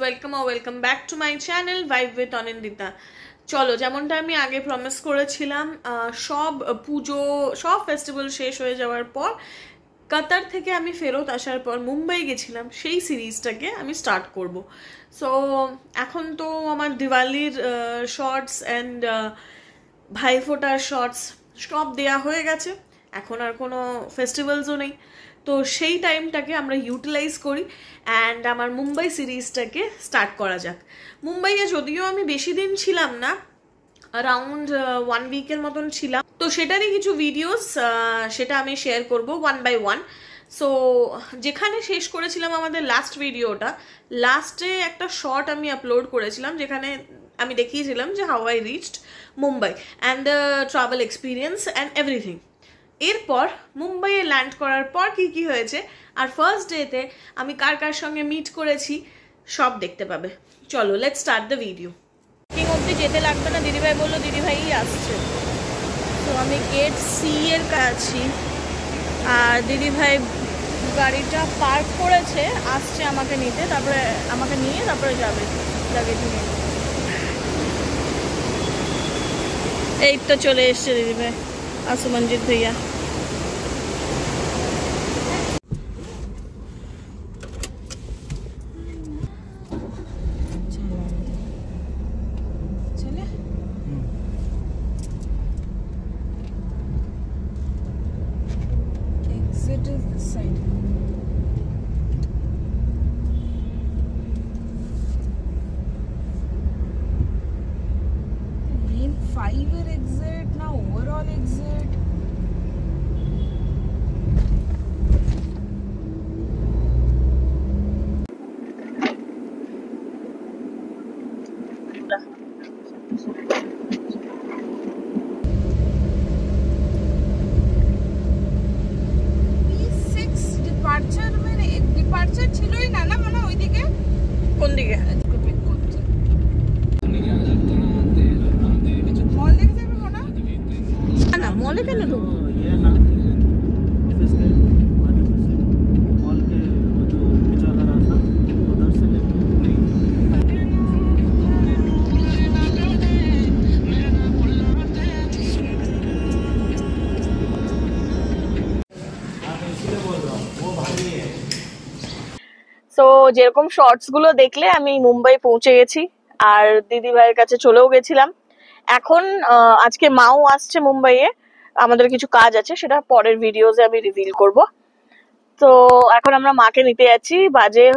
Welcome back to my channel vibe with Anindita. চলো, যেমনটা আমি আগে প্রমিস করেছিলাম, সব পুজো সব ফেস্টিভ্যাল শেষ হয়ে যাওয়ার পর কাতার থেকে আমি ফেরত আসার পর মুম্বাই গেছিলাম, সেই সিরিজটাকে আমি স্টার্ট করব। সো এখন তো আমার দিওয়ালির শর্টস অ্যান্ড ভাইফোঁটার শর্টস সব দেয়া হয়ে গেছে, এখন আর কোনো ফেস্টিভ্যালসও নেই। তো সেই টাইমটাকে আমরা ইউটিলাইজ করি অ্যান্ড আমার মুম্বাই সিরিজটাকে স্টার্ট করা যাক। মুম্বাইয়ে যদিও আমি বেশি দিন ছিলাম না, অ্যারাউন্ড 1 উইকের মতন ছিলাম, তো সেটারই কিছু ভিডিওস সেটা আমি শেয়ার করব ওয়ান বাই ওয়ান। সো যেখানে শেষ করেছিলাম আমাদের লাস্ট ভিডিওটা, লাস্টে একটা শর্ট আমি আপলোড করেছিলাম যেখানে আমি দেখিয়েছিলাম যে how I reached Mumbai and the travel experience and everything. এরপর মুম্বাইয়ে ল্যান্ড করার পর কি কি হয়েছে আর ফার্স্ট ডেতে আমি কার কার সঙ্গে মিট করেছি সব দেখতে পাবে। চলো, লেটস স্টার্ট দ্য ভিডিও। ঠিক অবধি যেতে লাগবে না, দিদিভাই বললো দিদিভাই আসছে। তো আমি গেট সি এর কাছে, আর দিদিভাই গাড়িটা পার্ক করেছে, আসছে আমাকে নিতে, তারপরে আমাকে নিয়ে তারপরে যাবে লাগেজ নিয়ে। এই তো চলে এসছে দিদিভাই, আসো মঞ্জিত ভাইয়া। Exit is this side. Lane 5 er exit, now overall exit. Departure ছিলই না না মানে ওইদিকে। কোন দিকে? মল দেখে যাবে না? না, মলে কেন ঢুকবো? সো যেরকম শর্টস গুলো দেখলে আমি মুম্বাই পৌঁছে গেছি আর দিদি ভাইয়ের কাছে চলেও গেছিলাম। এখন আজকে মাও আসছে মুম্বাইয়ে, আমাদের কিছু কাজ আছে, সেটা পরের ভিডিওতে আমি রিভিল করব। তো এখন আমরা মাকে নিতে যাচ্ছি, বাজে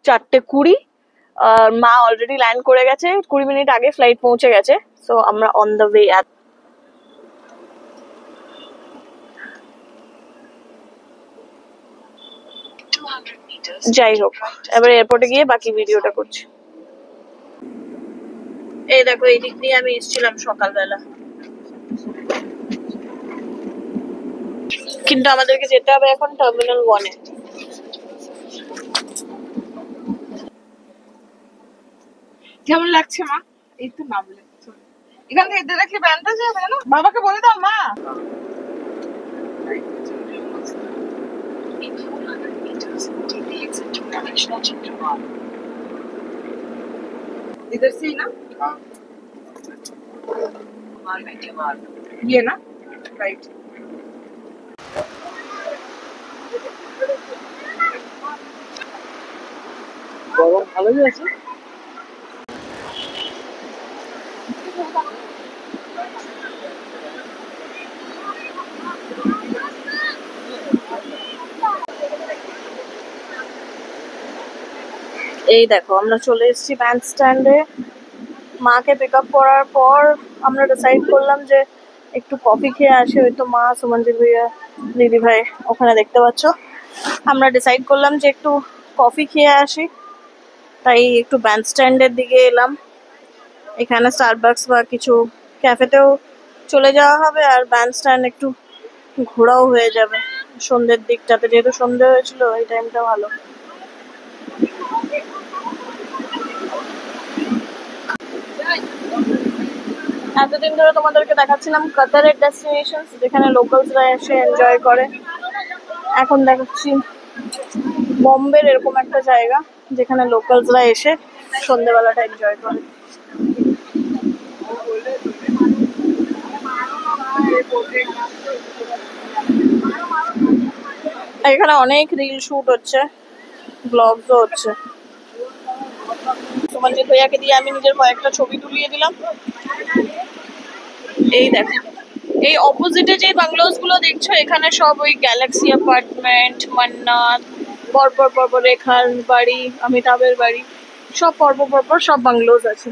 4:20। মা অলরেডি ল্যান্ড করে গেছে, 20 মিনিট আগে ফ্লাইট পৌঁছে গেছে। সো আমরা অন দ্য ওয়ে। যাই হোক, এবার এয়ারপোর্টে গিয়ে বাকি ভিডিওটা করছি। এই দেখো, এই দিক দিয়ে আমি এসেছিলাম সকালবেলা, কিন্তু আমাদেরকে যেতে হবে এখন টার্মিনাল 1-এ। কেমন লাগছে মা? এই তো নামলে এখান থেকে দেখলে ব্যান্ডটা যাবে না? বাবাকে বলে দাও মা। इधर से ही ना? ये ना राइट। গরম ভালোই আছে। এই দেখো, আমরা চলে এসেছি ব্যান্ড স্ট্যান্ডে। মাকে পিক আপ করার পর আমরা ডিসাইড করলাম যে একটু কফি খেয়ে আসি। ওই তো মা, সুমনজিৎ ভাইয়া, দিদি ভাই ওখানে দেখতে পাচ্ছ। আমরা ডিসাইড করলাম যে একটু কফি খেয়ে আসি, তাই একটু ব্যান্ড স্ট্যান্ডের দিকে এলাম। এখানে স্টারবাকস বা কিছু ক্যাফেতেও চলে যাওয়া হবে, আর ব্যান্ড স্ট্যান্ড একটু ঘোরাও হয়ে যাবে সন্ধ্যের দিকটাতে, যেহেতু সন্ধ্যে হয়েছিল এই টাইমটা ভালো। এতদিন ধরে তোমাদেরকে দেখাচ্ছিলাম কাতারের ডেস্টিনেশন, যেখানে লোকালসরা এসে এনজয় করে। এখন দেখাচ্ছি বম্বের এরকম একটা জায়গা যেখানে লোকালসরা এসে সন্ধ্যেবেলাটা এনজয় করে। এখানে অনেক রিল শুট হচ্ছে, ব্লগসও হচ্ছে। সুমনজিৎ ভাইয়াকে দিয়ে আমি নিজের কয়েকটা ছবি তুলিয়ে দিলাম। এই দেখো, এই অপোজিটে যে বাংলোস গুলো দেখছো, এখানে সব ওই গ্যালাক্সি অ্যাপার্টমেন্ট, মান্নাত, পরপর পরপর রেখার বাড়ি, অমিতাভের বাড়ি, সব পরপর পরপর সব বাংলোস আছে।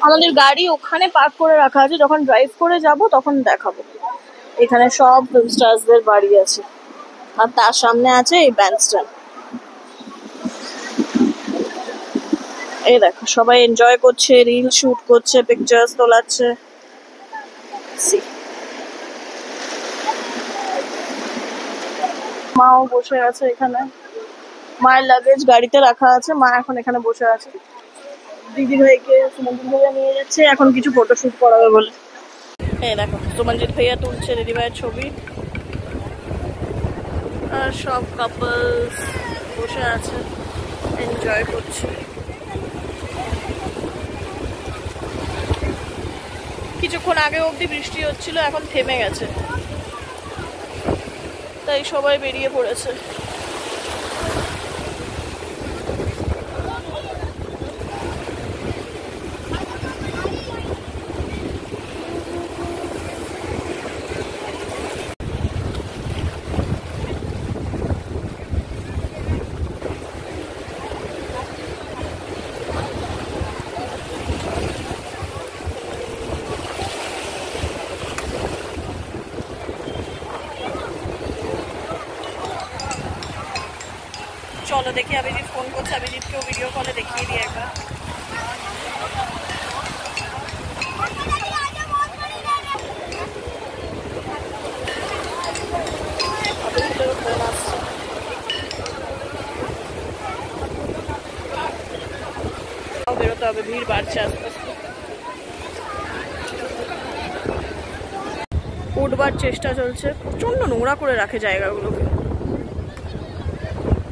আমাদের গাড়ি ওখানে পার্ক করে রাখা আছে, যখন ড্রাইভ করে যাব তখন দেখাবো। এখানে সব ফিল্ম স্টারসদের বাড়ি আছে, আর তার সামনে আছে এই ব্যান্ডস্ট্যান্ড। এই দেখো সবাই এনজয় করছে, রিল শুট করছে, পিকচার্স তোলাচ্ছে। মাও বসে আছে এখানে, মায়ের লাগেজ গাড়িতে রাখা আছে, মা এখন এখানে বসে আছে। দিদি ভাইকে সুমনজিৎ ভাইয়া নিয়ে যাচ্ছে এখন কিছু ফটোশুট করাবে বলে। এই দেখো সুমনজিৎ ভাইয়া তুলছে দিদি ভাইয়ের ছবি, আর সব কাপলস বসে আছে, এনজয় করছে। কিছুক্ষণ আগে অবধি বৃষ্টি হচ্ছিল, এখন থেমে গেছে, তাই সবাই বেরিয়ে পড়েছে। চলো দেখি, অভিজিৎ ফোন করছে, অভিজিৎকেও ভিডিও কলে দেখিয়ে দিই একবার। ফোন আসছে, বেরোতে হবে, ভিড় বাড়ছে আস্তে আস্তে। উঠবার চেষ্টা চলছে, প্রচন্ড নোংরা করে রাখে জায়গাগুলোকে,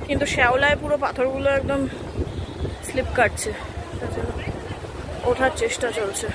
কিন্তু শ্যাওলায় পুরো পাথরগুলো একদম স্লিপ কাটছে, ওঠার চেষ্টা চলছে।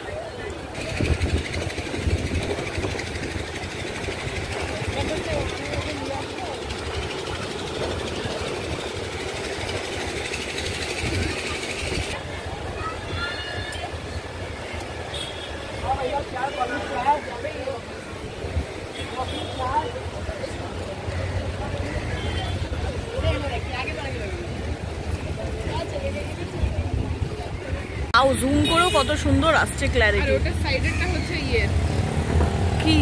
আও জুম করেও কত সুন্দর আসছে ক্ল্যারিটি। আর ওটা সাইডেরটা হচ্ছে ইয়ে কি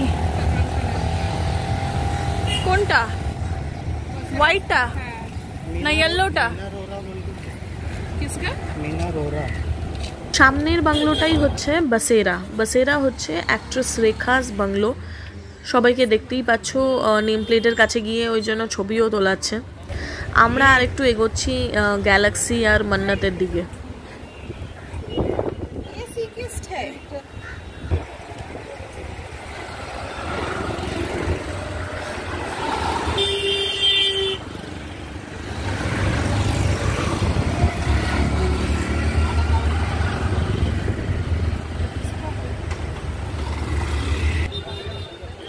কোনটা, হোয়াইটটা না ইয়েলোটা? কিসকা মিনা রোরা। সামনের বাংলোটাই হচ্ছে বাসেরা। বাসেরা হচ্ছে অ্যাক্ট্রেস রেখাস বাংলো। সবাইকে দেখতেই পাচ্ছ, নেম প্লেটের কাছে গিয়ে ওই জন্য ছবিও তোলাচ্ছে। আমরা আরেকটু এগোচ্ছি গ্যালাক্সি আর মান্নাতের দিকে।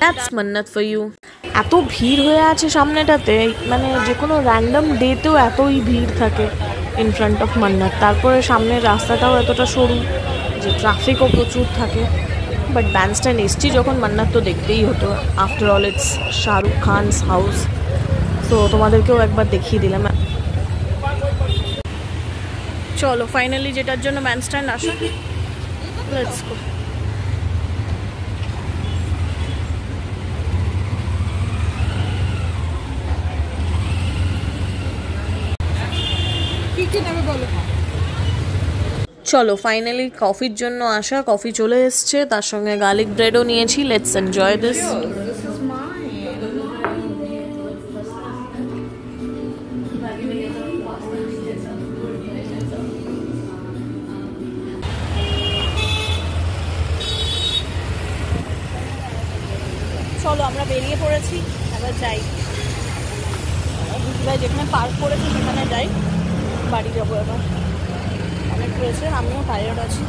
That's Mannat for you. এত ভিড় হয়ে আছে সামনেটাতে, মানে যে কোনো র্যান্ডম ডেতেও এতই ভিড় থাকে ইন ফ্রন্ট অফ মান্নাত। তারপরে সামনের রাস্তাটাও এতটা সরু যে ট্রাফিকও প্রচুর থাকে। বাট ব্যান্ডস্ট্যান্ড এসছি যখন, মান্নাত তো দেখতেই হতো, after all it's Shahrukh Khan's house. তো তোমাদেরকেও একবার দেখিয়ে দিলাম। চলো ফাইনালি যেটার জন্য ব্যান্ডস্ট্যান্ড আসা, লেটস গো। চলো ফাইনালি কফির জন্য আসা, কফি চলে এসছে, তার সঙ্গে গার্লিক ব্রেডও নিয়েছি। Let's enjoy this. চলো আমরা বেরিয়ে পড়েছি, এবার যাই। দিদিভাই যেখানে পার্ক করেছে সেখানে যাই, বাড়ি যাবো এবার। অনেক হয়েছে, আমিও টায়ার্ড আছি।